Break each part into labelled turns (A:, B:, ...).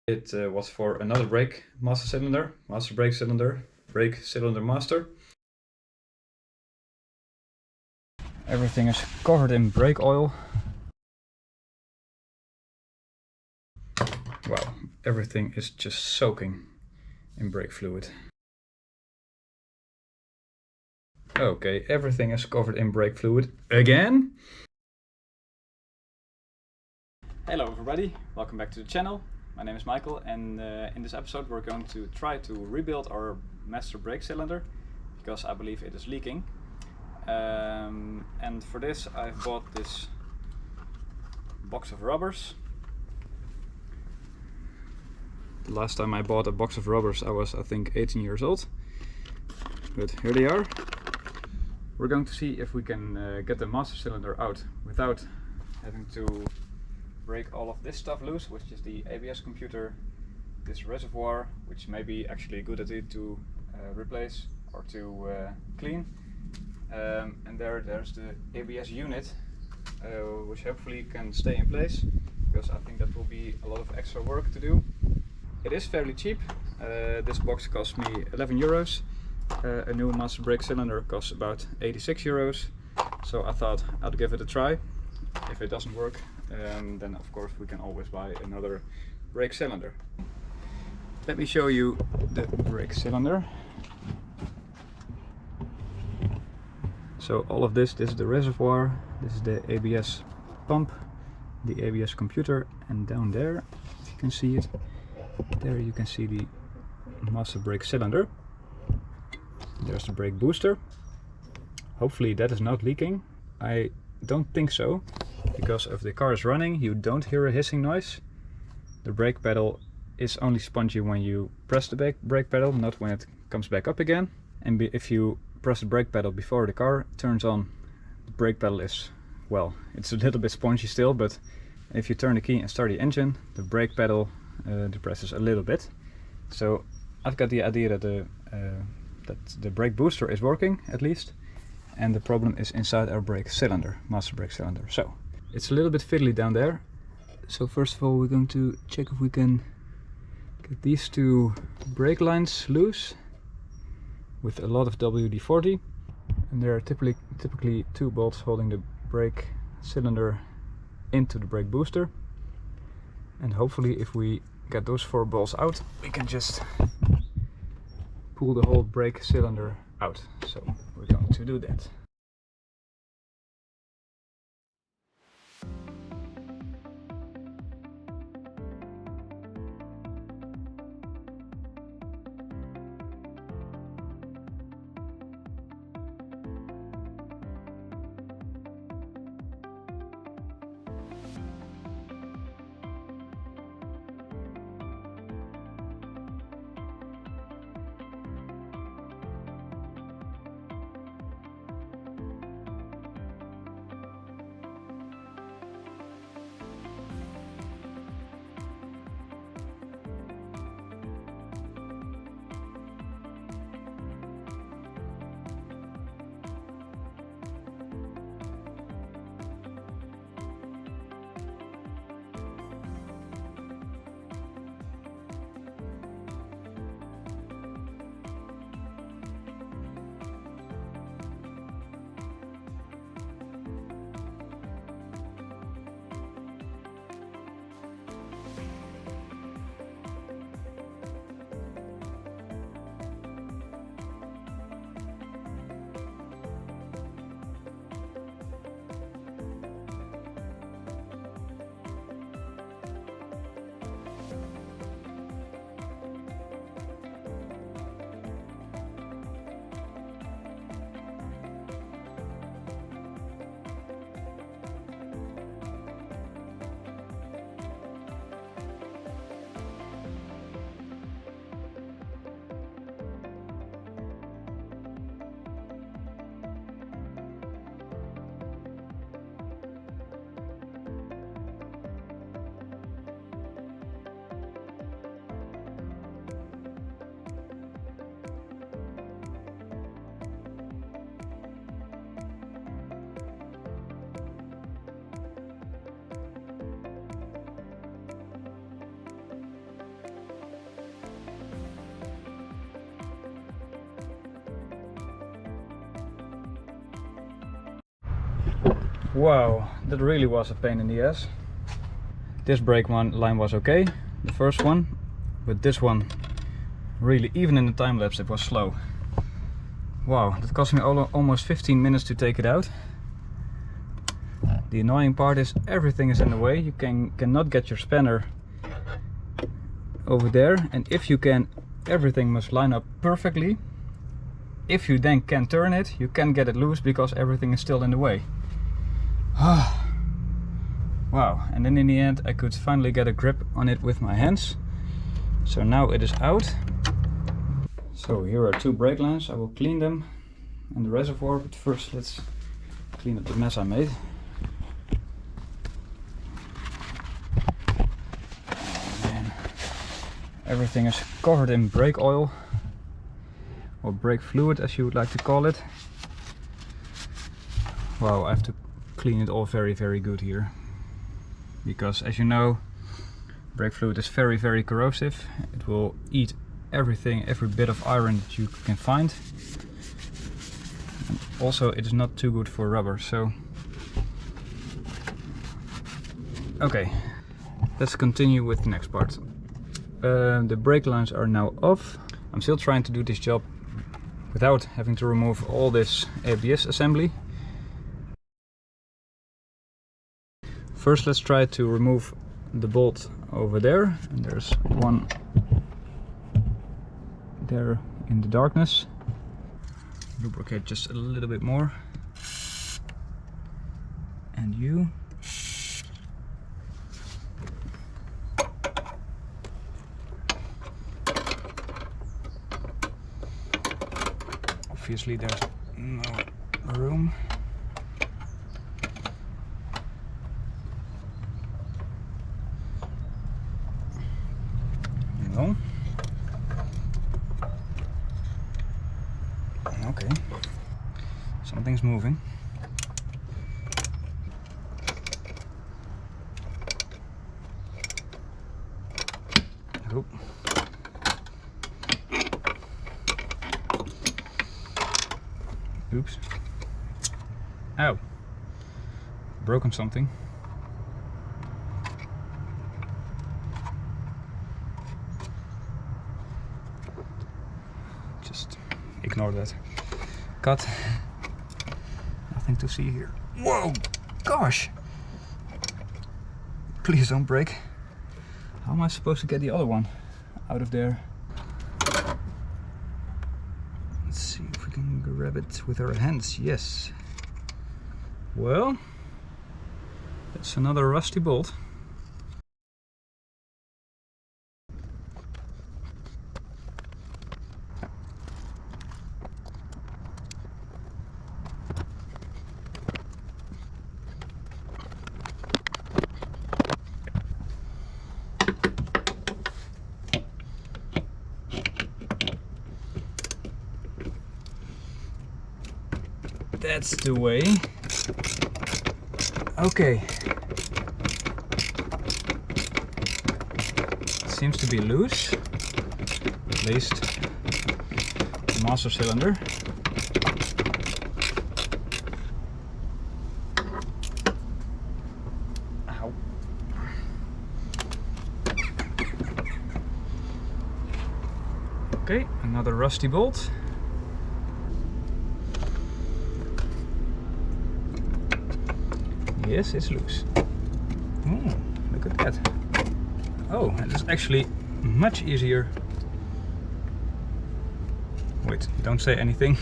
A: It was for another brake master cylinder, brake cylinder master. Everything is covered in brake oil. Well, everything is just soaking in brake fluid. Okay, everything is covered in brake fluid again. Hello everybody, welcome back to the channel. My name is Michael, and in this episode we're going to try to rebuild our master brake cylinder because I believe it is leaking. And for this I've bought this box of rubbers. The last time I bought a box of rubbers I was, I think, 18 years old. But here they are. We're going to see if we can get the master cylinder out without having to break all of this stuff loose, which is the ABS computer, this reservoir, which may be actually a good idea to replace or to clean. And there's the ABS unit, which hopefully can stay in place, because I think that will be a lot of extra work to do. It is fairly cheap. This box cost me 11 euros. A new master brake cylinder costs about 86 euros. So I thought I'd give it a try. If it doesn't work, then of course we can always buy another brake cylinder. Let me show you the brake cylinder. So all of this is the reservoir, this is the ABS pump, the ABS computer, and down there, if you can see it, there you can see the master brake cylinder. There's the brake booster. Hopefully that is not leaking. I don't think so, because if the car is running you don't hear a hissing noise. The brake pedal is only spongy when you press the brake pedal, not when it comes back up again. And if you press the brake pedal before the car turns on, the brake pedal is, well, it's a little bit spongy still, but if you turn the key and start the engine, the brake pedal depresses a little bit. So I've got the idea that the brake booster is working at least, and the problem is inside our brake cylinder, master brake cylinder. So it's a little bit fiddly down there. So first of all we're going to check if we can get these two brake lines loose with a lot of WD-40, and there are typically two bolts holding the brake cylinder into the brake booster, and hopefully if we get those four bolts out we can just pull the whole brake cylinder out. So we're going to do that. Wow, that really was a pain in the ass. This brake line was okay, the first one, but this one really, even in the time lapse, it was slow. Wow, that cost me almost 15 minutes to take it out. The annoying part is everything is in the way. You cannot get your spanner over there, and if you can, everything must line up perfectly. If you then can turn it, you can get it loose because everything is still in the way. Wow, and then in the end I could finally get a grip on it with my hands. So now it is out. So here are two brake lines. I will clean them and the reservoir, but first let's clean up the mess I made. Oh man, everything is covered in brake oil, or brake fluid as you would like to call it. Wow, I have to clean it all very good here, because as you know, brake fluid is very corrosive. It will eat everything, every bit of iron that you can find. And also it is not too good for rubber, so okay, let's continue with the next part. The brake lines are now off. I'm still trying to do this job without having to remove all this ABS assembly. First let's try to remove the bolt over there, and there's one there in the darkness. Lubricate just a little bit more. And you. Obviously there's no room. No. Okay. Something's moving. Oh. Oops. Ow. Broken something. Just ignore that. Cut. Nothing to see here. Whoa! Gosh! Please don't break. How am I supposed to get the other one out of there? Let's see if we can grab it with our hands. Yes. Well, that's another rusty bolt. That's the way. Okay. It seems to be loose. At least the master cylinder. Ow. Okay, another rusty bolt. Yes, it's loose. Ooh, look at that. Oh, and it's actually much easier. Wait, don't say anything.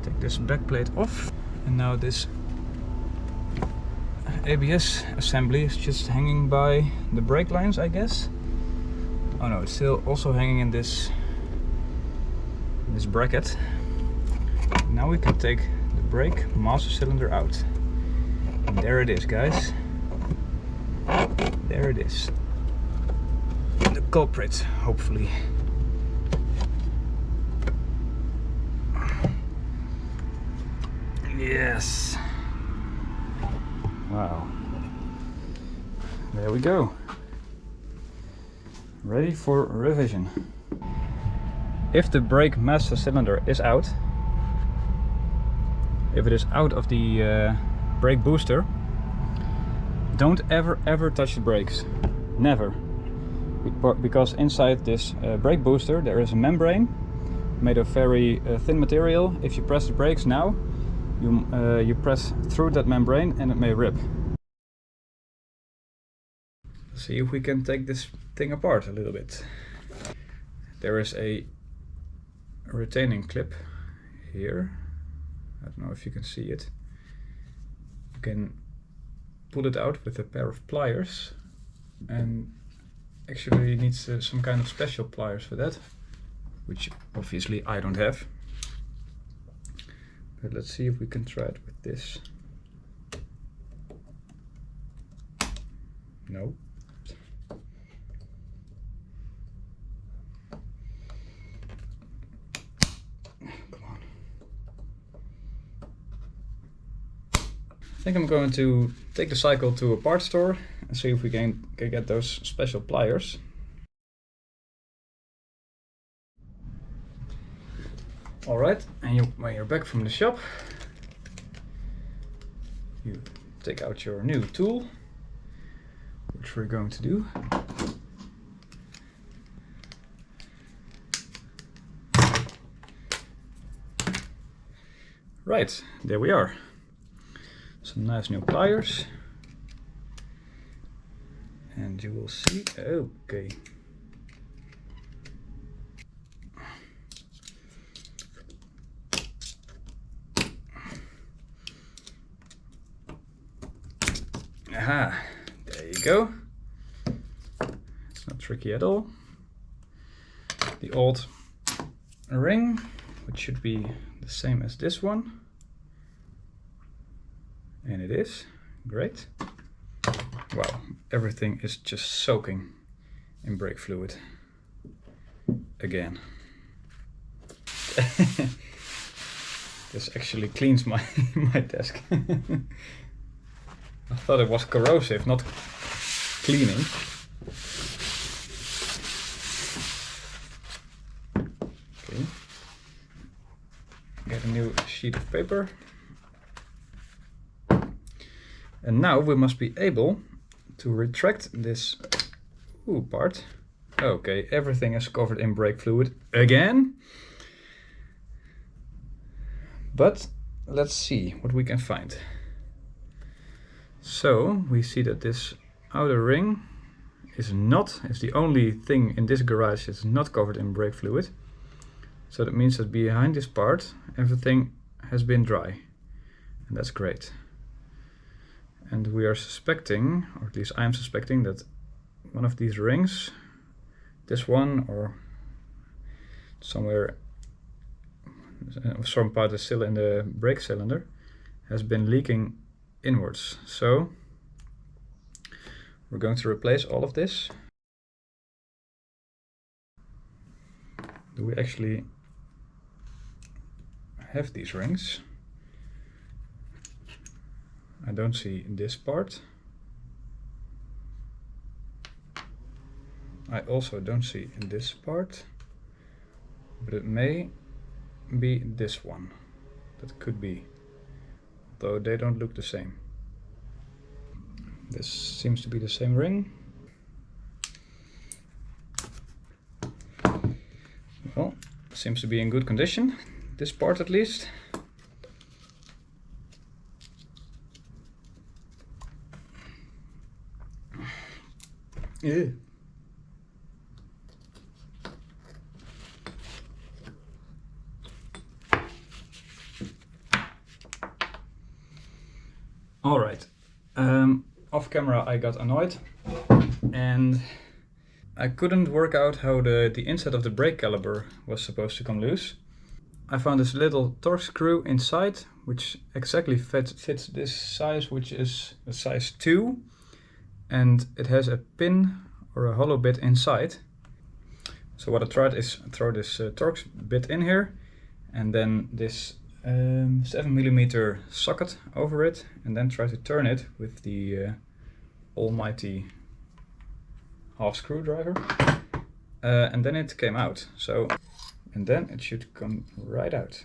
A: Take this back plate off, and now this ABS assembly is just hanging by the brake lines, I guess. Oh no, it's still also hanging in this bracket. Now we can take the brake master cylinder out. And there it is, guys. There it is. The culprit, hopefully. Yes. Wow. There we go. Ready for revision. If the brake master cylinder is out, if it is out of the brake booster, don't ever touch the brakes. Never. Because inside this brake booster there is a membrane made of very thin material. If you press the brakes now, you press through that membrane and it may rip. Let's see if we can take this thing apart a little bit. There is a retaining clip here. I don't know if you can see it. You can pull it out with a pair of pliers, and actually it needs some kind of special pliers for that, which obviously I don't have. But let's see if we can try it with this. No. Come on. I think I'm going to take the cycle to a parts store and see if we can get those special pliers. Alright, and when you're back from the shop, you take out your new tool, which we're going to do. Right, there we are. Some nice new pliers. And you will see, okay. Aha, there you go. It's not tricky at all. The old ring, which should be the same as this one. And it is. Great. Wow, everything is just soaking in brake fluid. Again. This actually cleans my desk. I thought it was corrosive, not cleaning. Okay. Get a new sheet of paper. And now we must be able to retract this part. Okay, everything is covered in brake fluid again. But let's see what we can find. So we see that this outer ring is the only thing in this garage that's not covered in brake fluid. So that means that behind this part everything has been dry, and that's great. And we are suspecting, or at least I'm suspecting, that one of these rings, this one or somewhere, some part is still in the brake cylinder, has been leaking inwards. So we're going to replace all of this. Do we actually have these rings? I don't see this part. I also don't see this part, but it may be this one. That could be, though they don't look the same. This seems to be the same ring. Well, seems to be in good condition, this part at least. Yeah. All right. Off camera I got annoyed and I couldn't work out how the inside of the brake caliper was supposed to come loose. I found this little torque screw inside which exactly fits this size, which is a size 2, and it has a pin or a hollow bit inside. So what I tried is throw this torque bit in here and then this 7mm socket over it, and then try to turn it with the almighty half screwdriver. and then it came out. So, and then it should come right out.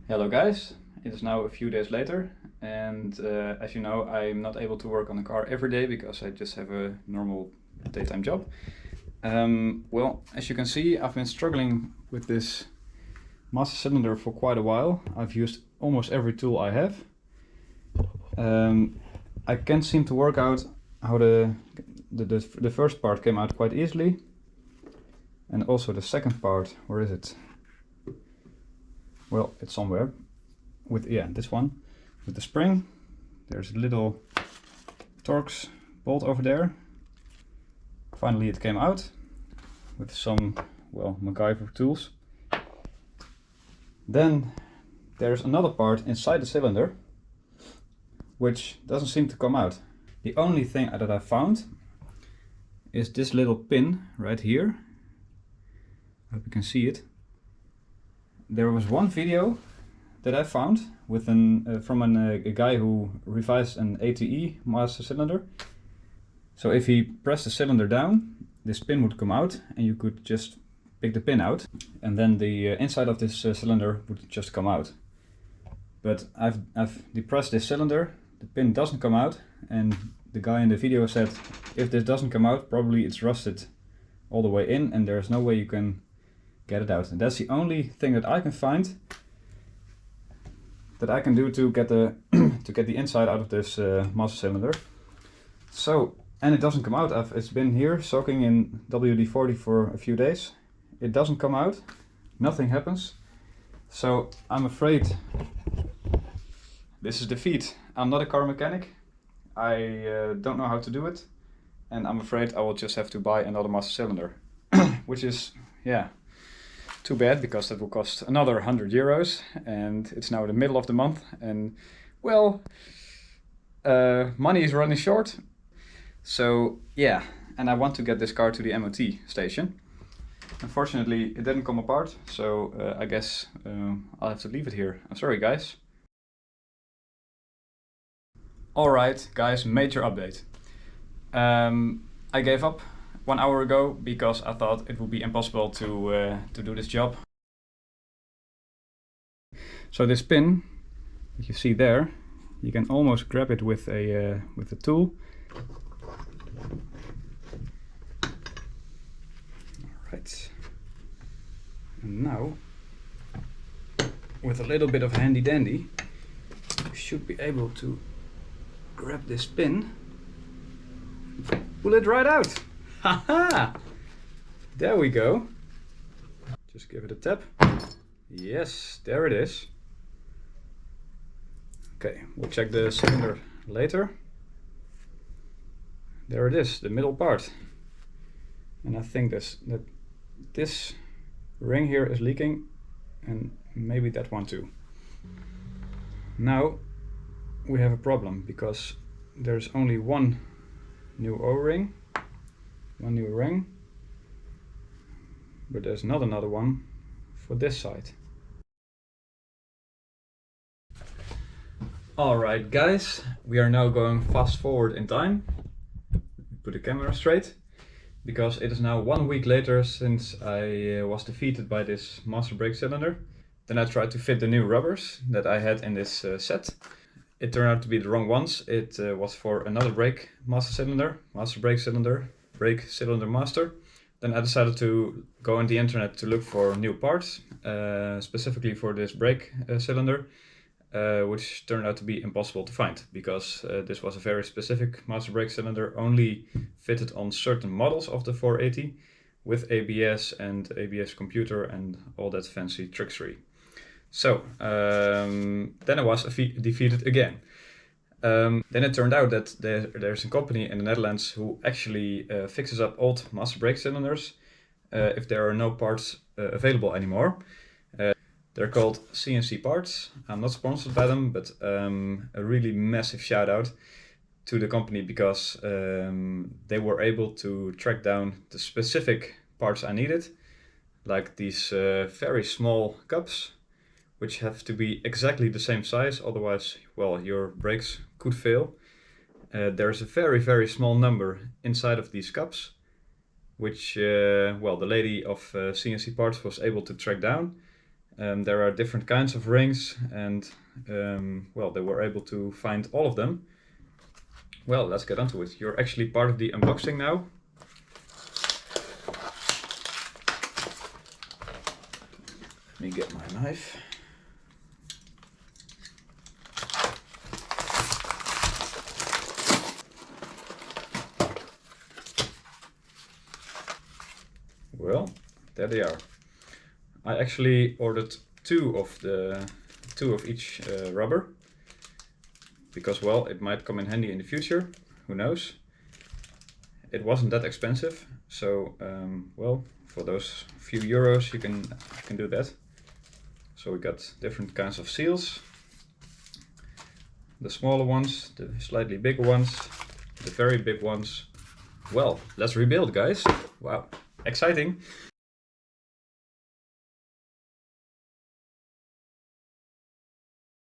A: Hello guys, it is now a few days later, and as you know, I'm not able to work on the car every day because I just have a normal daytime job. Well, as you can see, I've been struggling with this master cylinder for quite a while. I've used almost every tool I have. I can't seem to work out how the first part came out quite easily, and also the second part. Where is it? Well, it's somewhere. With this one with the spring. There's a little Torx bolt over there. Finally, it came out with some, well, MacGyver tools. Then there's another part inside the cylinder which doesn't seem to come out. The only thing that I found is this little pin right here. I hope you can see it. There was one video that I found with from a guy who revised an ATE master cylinder. So if he pressed the cylinder down, this pin would come out and you could just pick the pin out, and then the inside of this cylinder would just come out. But I've depressed this cylinder, the pin doesn't come out, and the guy in the video said if this doesn't come out, probably it's rusted all the way in and there's no way you can get it out. And that's the only thing that I can find that I can do to get the to get the inside out of this master cylinder. So, and it doesn't come out. It's been here soaking in WD-40 for a few days. It doesn't come out. Nothing happens. So I'm afraid this is defeat. I'm not a car mechanic. I don't know how to do it, and I'm afraid I will just have to buy another master cylinder, which is, yeah, too bad, because that will cost another 100 euros, and it's now the middle of the month, and well, money is running short. So yeah, and I want to get this car to the MOT station. Unfortunately, it didn't come apart, so I guess I'll have to leave it here. I'm sorry, guys. Alright, guys, major update. I gave up 1 hour ago because I thought it would be impossible to do this job. So this pin that you see there, you can almost grab it with a tool. Alright, and now with a little bit of handy dandy, you should be able to grab this pin, pull it right out. Haha! There we go. Just give it a tap. Yes, there it is. Okay, we'll check the cylinder later. There it is, the middle part. And I think that this ring here is leaking, and maybe that one too. Now we have a problem because there's only one new O-ring, one new ring, but there's not another one for this side. Alright guys, we are now going fast forward in time. Put the camera straight, because it is now 1 week later since I was defeated by this master brake cylinder. Then I tried to fit the new rubbers that I had in this set. It turned out to be the wrong ones. It was for another brake master cylinder, brake cylinder master. Then I decided to go on the internet to look for new parts, specifically for this brake cylinder, which turned out to be impossible to find, because this was a very specific master brake cylinder, only fitted on certain models of the 480 with ABS and ABS computer and all that fancy tricksery. So then I was defeated again. Then it turned out that there's a company in the Netherlands who actually fixes up old master brake cylinders if there are no parts available anymore. They're called CNC Parts. I'm not sponsored by them, but a really massive shout out to the company, because they were able to track down the specific parts I needed, like these very small cups, which have to be exactly the same size, otherwise, well, your brakes could fail. There's a very, very small number inside of these cups, which well, the lady of CNC Parts was able to track down. There are different kinds of rings, and well, they were able to find all of them. Well, let's get onto it. You're actually part of the unboxing now. Let me get my knife. Well, there they are. I actually ordered two of each rubber, because well, it might come in handy in the future, who knows. It wasn't that expensive, so well, for those few euros you can do that. So we got different kinds of seals, the smaller ones, the slightly bigger ones, the very big ones. Well, let's rebuild, guys. Wow, exciting.